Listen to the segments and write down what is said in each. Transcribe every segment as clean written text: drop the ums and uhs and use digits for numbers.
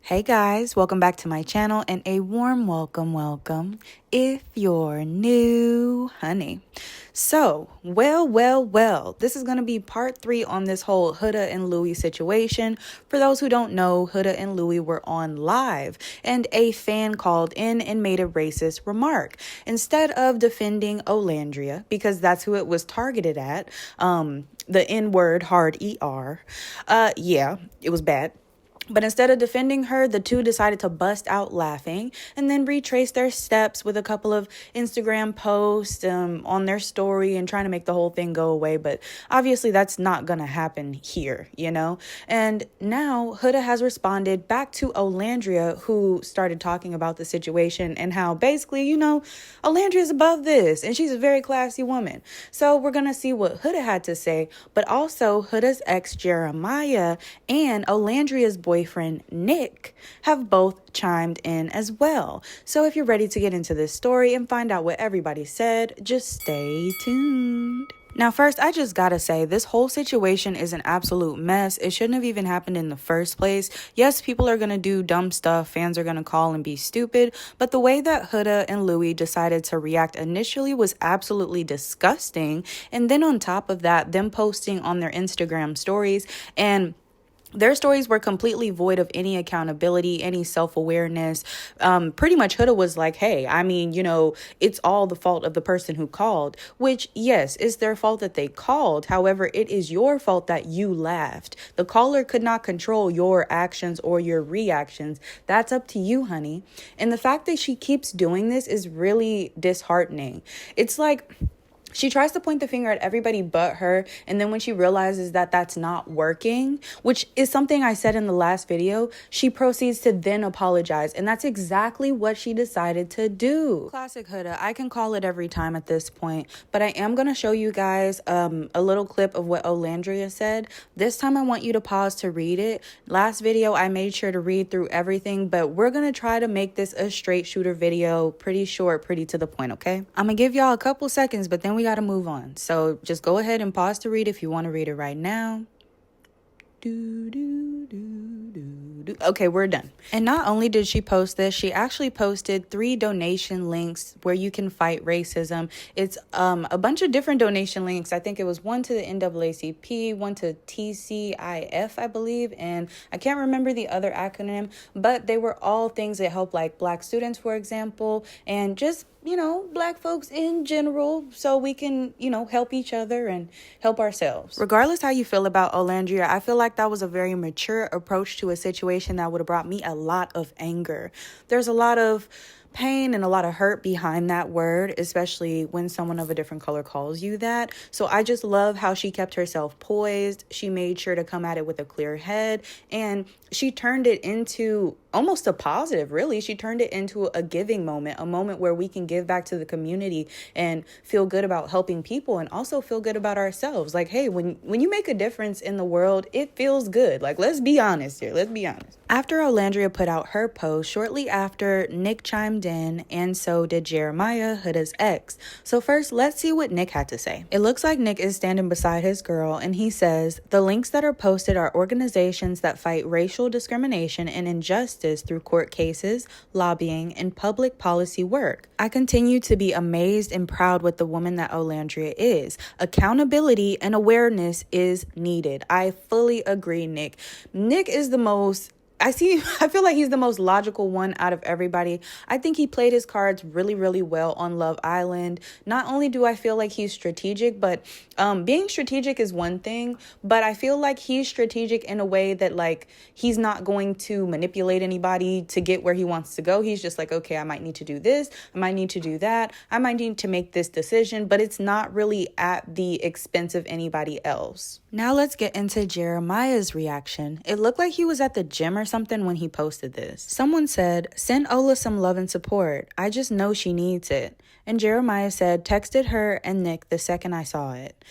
Hey guys, welcome back to my channel and a warm welcome if you're new, honey. So, well, this is going to be part 3 on this whole Huda and Louis situation. For those who don't know, Huda and Louis were on live and a fan called in and made a racist remark. Instead of defending Olandria, because that's who it was targeted at, the N-word, hard ER, yeah, it was bad. But instead of defending her, the two decided to bust out laughing and then retrace their steps with a couple of Instagram posts on their story and trying to make the whole thing go away. But obviously that's not going to happen here, you know? And now Huda has responded back to Olandria, who started talking about the situation and how basically, you know, Olandria is above this and she's a very classy woman. So we're going to see what Huda had to say, but also Huda's ex Jeremiah and Olandria's boyfriend Nick have both chimed in as well. So if you're ready to get into this story and find out what everybody said, just stay tuned. Now, first, I just gotta say, this whole situation is an absolute mess. It shouldn't have even happened in the first place. Yes, people are gonna do dumb stuff, fans are gonna call and be stupid, but the way that Huda and Louis decided to react initially was absolutely disgusting. And then on top of that, them posting on their Instagram stories and their stories were completely void of any accountability, any self-awareness. Pretty much Huda was like, hey, I mean, you know, it's all the fault of the person who called, which, yes, it's their fault that they called. However, it is your fault that you laughed. The caller could not control your actions or your reactions. That's up to you, honey. And the fact that she keeps doing this is really disheartening. It's like she tries to point the finger at everybody but her, and then when she realizes that that's not working, which is something I said in the last video, she proceeds to then apologize, and that's exactly what she decided to do. Classic Huda. I can call it every time at this point, but I am going to show you guys a little clip of what Olandria said. This time I want you to pause to read it. Last video I made sure to read through everything, but we're going to try to make this a straight shooter video, pretty short, pretty to the point, okay? I'm going to give y'all a couple seconds, but then we got to move on. So just go ahead and pause to read if you want to read it right now. Okay, we're done. And not only did she post this, she actually posted 3 donation links where you can fight racism. It's a bunch of different donation links. I think it was one to the NAACP, one to TCIF, I believe, and I can't remember the other acronym, but they were all things that help like Black students, for example, and just, you know, Black folks in general, so we can, you know, help each other and help ourselves. Regardless how you feel about Olandria, I feel like that was a very mature approach to a situation that would have brought me a lot of anger. There's a lot of pain and a lot of hurt behind that word, especially when someone of a different color calls you that. So I just love how she kept herself poised. She made sure to come at it with a clear head, and she turned it into almost a positive, really. She turned it into a giving moment, a moment where we can give back to the community and feel good about helping people and also feel good about ourselves. Like, hey, when you make a difference in the world, it feels good. Like, let's be honest here. Let's be honest. After Olandria put out her post, shortly after, Nick chimed in, and so did Jeremiah, Huda's ex. So first, let's see what Nick had to say. It looks like Nick is standing beside his girl, and he says, the links that are posted are organizations that fight racial discrimination and injustice through court cases, lobbying, and public policy work. I continue to be amazed and proud with the woman that Olandria is. Accountability and awareness is needed. I fully agree, Nick. Nick is the most... I feel like he's the most logical one out of everybody. I think he played his cards really, really well on Love Island. Not only do I feel like he's strategic, but being strategic is one thing, but I feel like he's strategic in a way that, like, he's not going to manipulate anybody to get where he wants to go. He's just like, okay, I might need to do this. I might need to do that. I might need to make this decision, but it's not really at the expense of anybody else. Now let's get into Jeremiah's reaction. It looked like he was at the gym or something when he posted this. Someone said, send Ola some love and support. I just know she needs it. And Jeremiah said, texted her and Nick the second I saw it.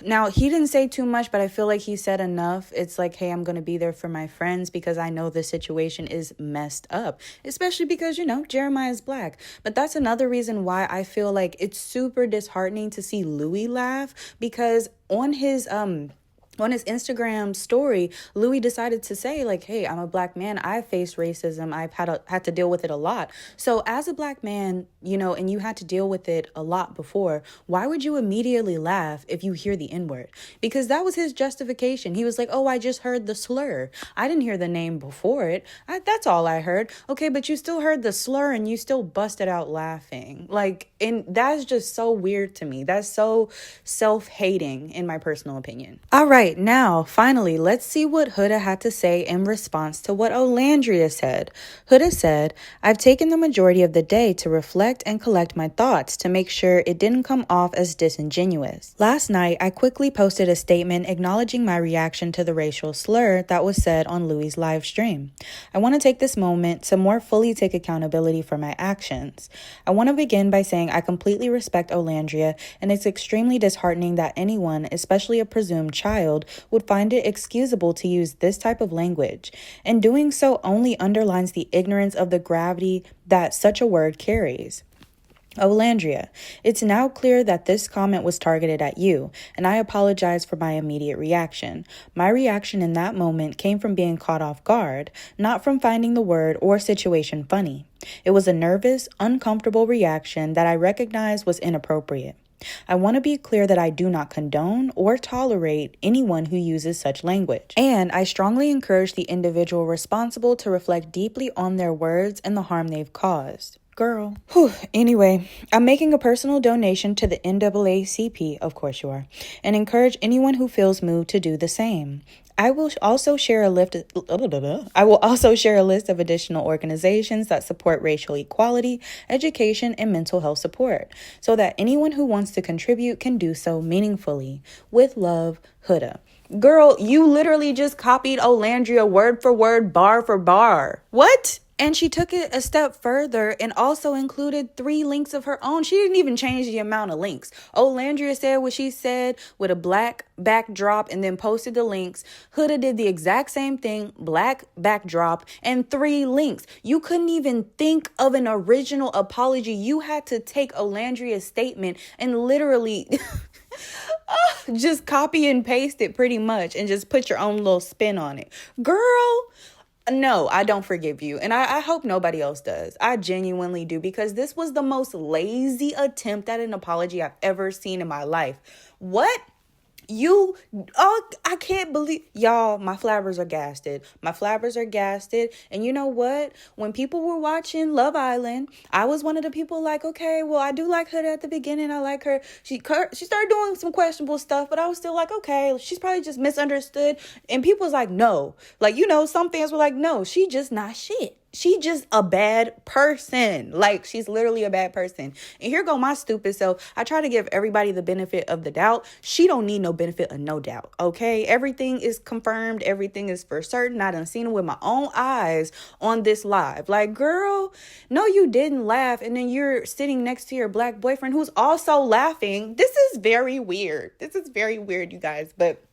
Now, he didn't say too much, but I feel like he said enough. It's like, hey, I'm going to be there for my friends because I know the situation is messed up, especially because, you know, Jeremiah is Black. But that's another reason why I feel like it's super disheartening to see Louis laugh, because on his on his Instagram story, Louis decided to say, like, hey, I'm a black man. I've faced racism. I've had to deal with it a lot. So as a black man, you know, and you had to deal with it a lot before, why would you immediately laugh if you hear the N-word? Because that was his justification. He was like, oh, I just heard the slur. I didn't hear the name before it. That's all I heard. Okay, but you still heard the slur and you still busted out laughing. Like, and that's just so weird to me. That's so self-hating, in my personal opinion. All right, now, finally, let's see what Huda had to say in response to what Olandria said. Huda said, I've taken the majority of the day to reflect and collect my thoughts to make sure it didn't come off as disingenuous. Last night, I quickly posted a statement acknowledging my reaction to the racial slur that was said on Louis' live stream. I want to take this moment to more fully take accountability for my actions. I want to begin by saying I completely respect Olandria, and it's extremely disheartening that anyone, especially a presumed child, would find it excusable to use this type of language. And doing so only underlines the ignorance of the gravity that such a word carries. Olandria, it's now clear that this comment was targeted at you, and I apologize for my immediate reaction. My reaction in that moment came from being caught off guard, not from finding the word or situation funny. It was a nervous, uncomfortable reaction that I recognized was inappropriate. I want to be clear that I do not condone or tolerate anyone who uses such language. And I strongly encourage the individual responsible to reflect deeply on their words and the harm they've caused. Girl. Whew. Anyway, I'm making a personal donation to the NAACP, of course you are, and encourage anyone who feels moved to do the same. I will also share a list of additional organizations that support racial equality, education, and mental health support, so that anyone who wants to contribute can do so meaningfully. With love, Huda. Girl, you literally just copied Olandria word for word, bar for bar. What? And she took it a step further and also included 3 links of her own. She didn't even change the amount of links. Olandria said what she said with a black backdrop and then posted the links. Huda did the exact same thing, black backdrop and 3 links. You couldn't even think of an original apology. You had to take Olandria's statement and literally just copy and paste it pretty much and just put your own little spin on it. Girl, no, I don't forgive you. And I hope nobody else does. I genuinely do, because this was the most lazy attempt at an apology I've ever seen in my life. What? I can't believe, y'all, my flabbers are gasted. My flabbers are gasted. And you know what? When people were watching Love Island, I was one of the people like, okay, well, I do like her at the beginning. I like her. She started doing some questionable stuff, but I was still like, okay, she's probably just misunderstood. And people was like, no. Like, you know, some fans were like, no, she just not shit. She just a bad person. Like, she's literally a bad person. And here go my stupid self. I try to give everybody the benefit of the doubt. She don't need no benefit of no doubt, okay? Everything is confirmed. Everything is for certain. I done seen it with my own eyes on this live. Like, girl, no, you didn't laugh. And then you're sitting next to your black boyfriend who's also laughing. This is very weird. This is very weird, you guys. But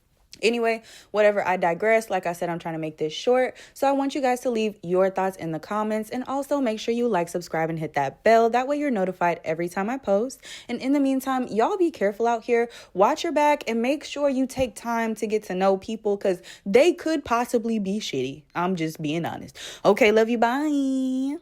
anyway, whatever, I digress. Like I said, I'm trying to make this short. So I want you guys to leave your thoughts in the comments, and also make sure you like, subscribe, and hit that bell. That way you're notified every time I post. And in the meantime, y'all be careful out here. Watch your back and make sure you take time to get to know people, because they could possibly be shitty. I'm just being honest. Okay, love you. Bye.